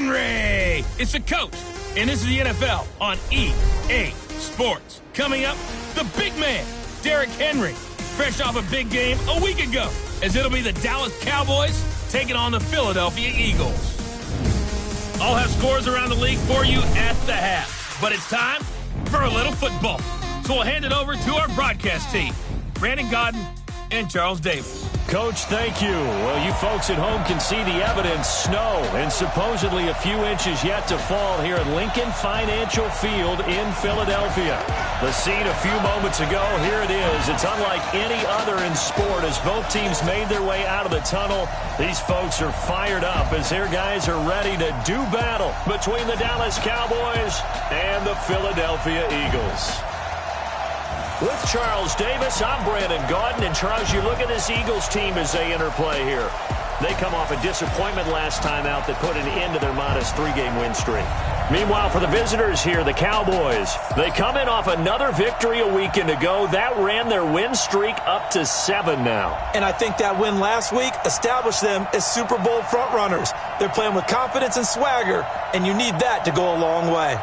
Henry. It's the coach, and this is the NFL on EA Sports. Coming up, the big man, Derrick Henry, fresh off a big game a week ago, as it'll be the Dallas Cowboys taking on the Philadelphia Eagles. I'll have scores around the league for you at the half, but it's time for a little football. So we'll hand it over to our broadcast team, Brandon Godden and Charles Davis. Coach, thank you. Well, you folks at home can see the evidence. Snow and supposedly a few inches yet to fall here at Lincoln Financial Field in Philadelphia. The scene a few moments ago, here it is. It's unlike any other in sport as both teams made their way out of the tunnel. These folks are fired up as their guys are ready to do battle between the Dallas Cowboys and the Philadelphia Eagles. With Charles Davis, I'm Brandon Gaudin. And Charles, you look at this Eagles team as they interplay here. They come off a disappointment last time out that put an end to their modest 3-game win streak. Meanwhile, for the visitors here, the Cowboys, they come in off another victory a weekend ago. That ran their win streak up to 7 now. And I think that win last week established them as Super Bowl frontrunners. They're playing with confidence and swagger, and you need that to go a long way.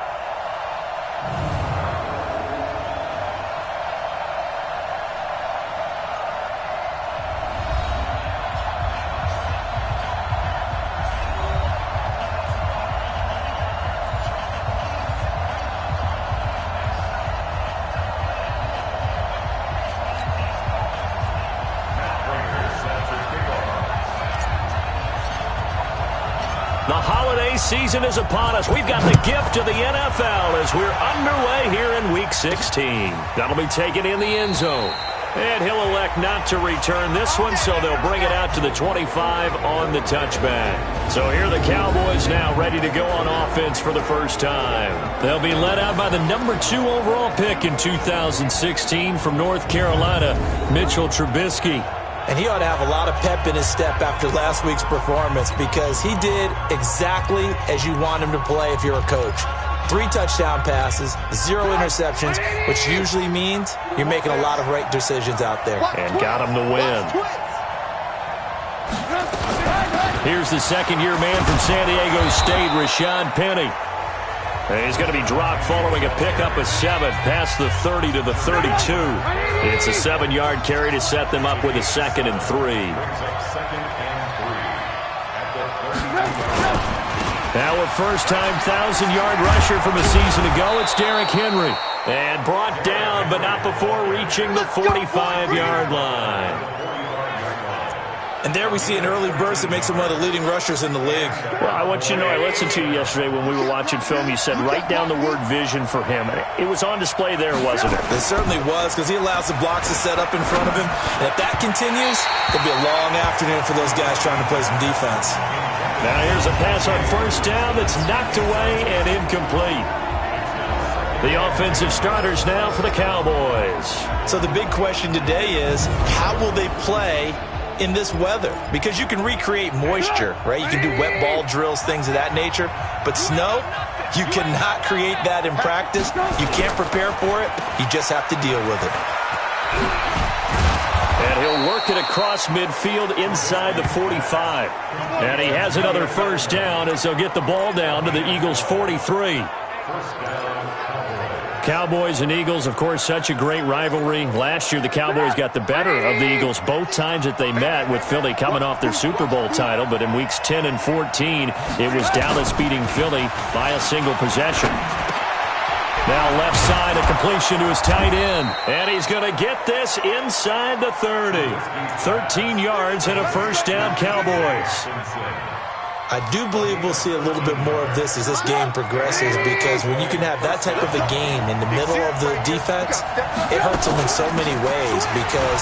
The holiday season is upon us. We've got the gift of the NFL as we're underway here in Week 16. That'll be taken in the end zone. And he'll elect not to return this one, so they'll bring it out to the 25 on the touchback. So here are the Cowboys now ready to go on offense for the first time. They'll be led out by the number 2 overall pick in 2016 from North Carolina, Mitchell Trubisky. And he ought to have a lot of pep in his step after last week's performance because he did exactly as you want him to play if you're a coach. 3 touchdown passes, 0 interceptions, which usually means you're making a lot of right decisions out there. And got him to win. Here's the second-year man from San Diego State, Rashad Penny. And he's going to be dropped following a pickup of 7 past the 30 to the 32. It's a 7-yard carry to set them up with a 2nd and 3. Now a first-time 1,000-yard rusher from a season ago, it's Derrick Henry. And brought down, but not before reaching the 45-yard line. And there we see an early burst that makes him one of the leading rushers in the league. Well, I want you to know, I listened to you yesterday when we were watching film. You said write down the word vision for him. It was on display there, wasn't it? It certainly was because he allows the blocks to set up in front of him. And if that continues, it'll be a long afternoon for those guys trying to play some defense. Now here's a pass on first down that's knocked away and incomplete. The offensive starters now for the Cowboys. So the big question today is, how will they play in this weather? Because you can recreate moisture, right? You can do wet ball drills, things of that nature. But snow, you cannot create that in practice. You can't prepare for it. You just have to deal with it. And he'll work it across midfield inside the 45. And he has another first down as they'll get the ball down to the Eagles' 43. Cowboys and Eagles, of course, such a great rivalry. Last year, the Cowboys got the better of the Eagles both times that they met, with Philly coming off their Super Bowl title. But in weeks 10 and 14, it was Dallas beating Philly by a single possession. Now left side, a completion to his tight end. And he's going to get this inside the 30. 13 yards and a first down, Cowboys. I do believe we'll see a little bit more of this as this game progresses, because when you can have that type of a game in the middle of the defense, it hurts them in so many ways, because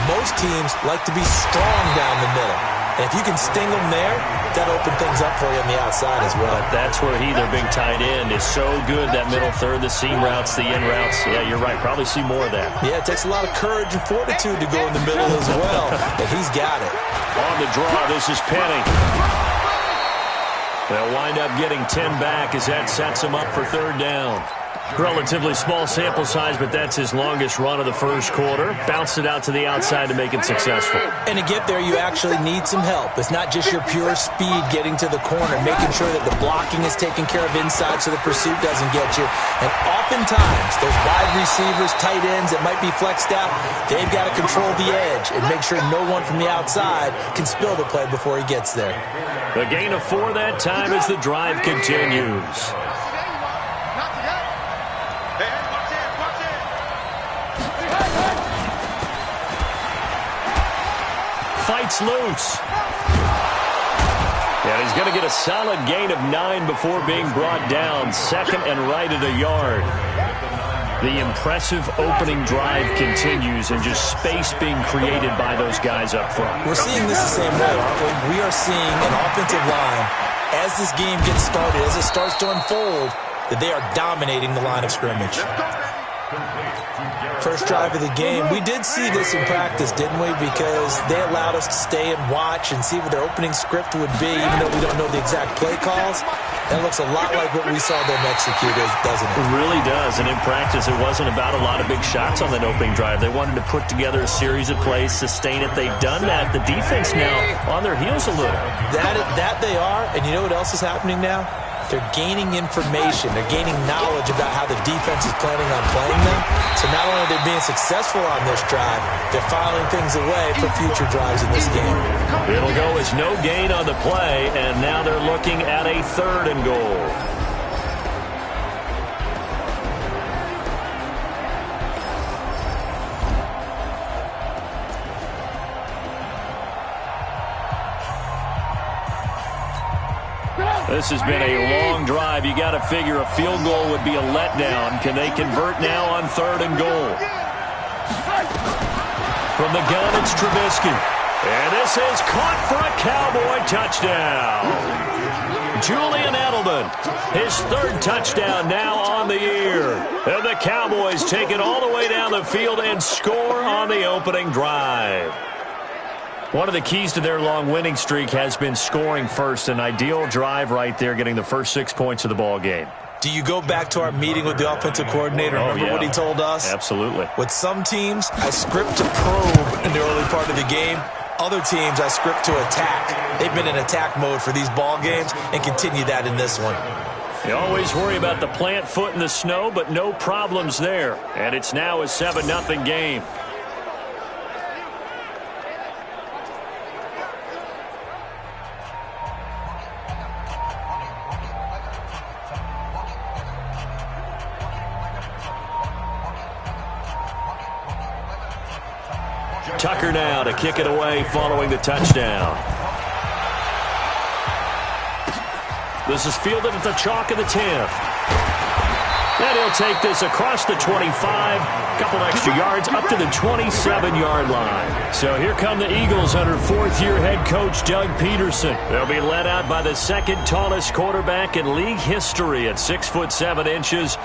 most teams like to be strong down the middle. And if you can sting them there, that opens things up for you on the outside as well. But that's where their big tight end, is so good, that middle third, the seam routes, the in routes. Yeah, you're right. Probably see more of that. Yeah, it takes a lot of courage and fortitude to go in the middle as well, but he's got it. On the draw, this is Penny. They'll wind up getting 10 back as that sets them up for third down. Relatively small sample size, but that's his longest run of the first quarter. Bounced it out to the outside to make it successful. And to get there, you actually need some help. It's not just your pure speed getting to the corner, making sure that the blocking is taken care of inside so the pursuit doesn't get you. And oftentimes, those wide receivers, tight ends that might be flexed out, they've got to control the edge and make sure no one from the outside can spill the play before he gets there. The gain of 4 that time as the drive continues. Fights loose. And he's going to get a solid gain of 9 before being brought down. Second and right at a yard. The impressive opening drive continues and just space being created by those guys up front. We're seeing this the same way, aren't we? We are seeing an offensive line, as this game gets started, as it starts to unfold, that they are dominating the line of scrimmage. First drive of the game. We did see this in practice, didn't we? Because they allowed us to stay and watch and see what their opening script would be, even though we don't know the exact play calls. That looks a lot like what we saw them execute, doesn't it? It really does. And in practice, it wasn't about a lot of big shots on that opening drive. They wanted to put together a series of plays, sustain it. They've done that. The defense now on their heels a little. That they are. And you know what else is happening now? They're gaining information. They're gaining knowledge about how the defense is planning on playing them. So not only are they being successful on this drive, they're filing things away for future drives in this game. It'll go as no gain on the play, and now they're looking at a 3rd and goal. This has been a long drive. You got to figure a field goal would be a letdown. Can they convert now on 3rd and goal? From the gun, it's Trubisky. And this is caught for a Cowboy touchdown. Julian Edelman, his 3rd touchdown now on the year. And the Cowboys take it all the way down the field and score on the opening drive. One of the keys to their long winning streak has been scoring first. An ideal drive right there, getting the first 6 points of the ball game. Do you go back to our meeting with the offensive coordinator? Remember what he told us? Absolutely. With some teams, I script to probe in the early part of the game. Other teams, I script to attack. They've been in attack mode for these ball games and continue that in this one. You always worry about the plant foot in the snow, but no problems there. And it's now a 7-0 game. Tucker now to kick it away following the touchdown. This is fielded at the chalk of the 10th. And he'll take this across the 25, couple extra yards up to the 27-yard line. So here come the Eagles under 4th-year head coach Doug Peterson. They'll be led out by the 2nd tallest quarterback in league history at 6'7".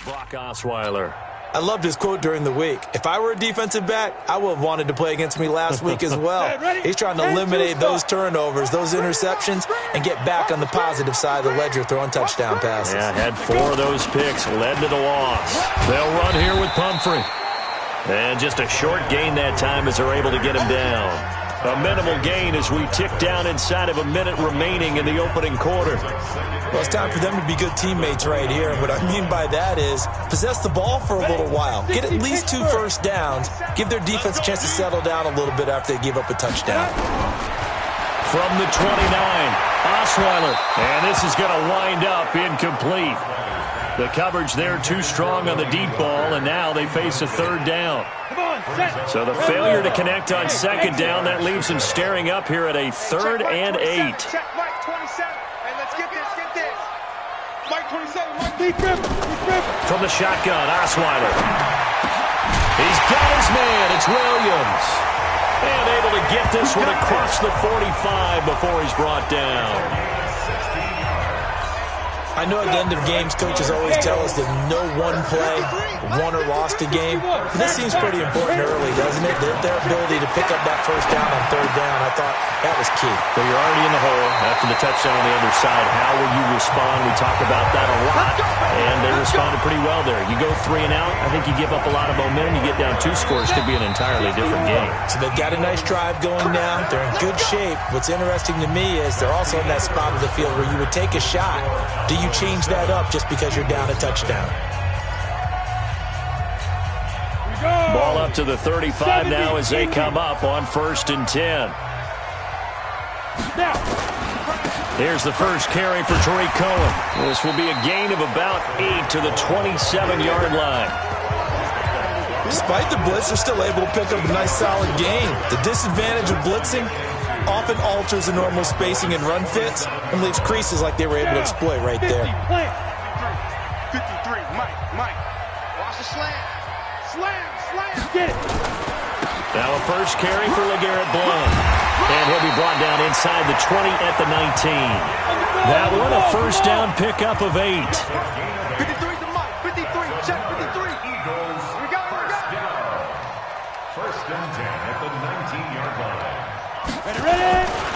Brock Osweiler. I loved his quote during the week. If I were a defensive back, I would have wanted to play against me last week as well. He's trying to eliminate those turnovers, those interceptions, and get back on the positive side of the ledger throwing touchdown passes. Yeah, had 4 of those picks, led to the loss. They'll run here with Pumphrey. And just a short gain that time as they're able to get him down. A minimal gain as we tick down inside of a minute remaining in the opening quarter. Well, it's time for them to be good teammates right here. And what I mean by that is possess the ball for a little while. Get at least 2 first downs. Give their defense a chance to settle down a little bit after they give up a touchdown. From the 29, Osweiler. And this is going to wind up incomplete. The coverage there too strong on the deep ball, and now they face a 3rd down. So the failure to connect on 2nd down, that leaves them staring up here at a 3rd and 8. Check Mike 27, and let's get this. Mike 27, Mike deep rip. From the shotgun, Osweiler. He's got his man, it's Williams. And able to get this one across the 45 before he's brought down. I know at the end of games, coaches always tell us that no one play won or lost a game. But this seems pretty important early, doesn't it? Their ability to pick up that first down on third down, I thought that was key. Well, you're already in the hole after the touchdown on the other side. How will you respond? We talk about that a lot, and they responded pretty well there. You go 3 and out, I think you give up a lot of momentum. You get down 2 scores, could be an entirely different game. So they've got a nice drive going now. They're in good shape. What's interesting to me is they're also in that spot of the field where you would take a shot. Do you change that up just because you're down a touchdown? Ball up to the 35 now as they come up on 1st and 10. Here's the first carry for Tariq Cohen. This will be a gain of about 8 to the 27-yard line. Despite the blitz, they're still able to pick up a nice solid gain. The disadvantage of blitzing often alters the normal spacing and run fits and leaves creases like they were able to exploit right there. 53, Mike. Watch the slam. Slam. Get it. Now a first carry for LeGarrette Blount. And he'll be brought down inside the 20 at the 19. That one a first down pickup of 8. 53 to Mike. 53. Check 53. We got it. 1st and 10 at the 19-yard line. Ready.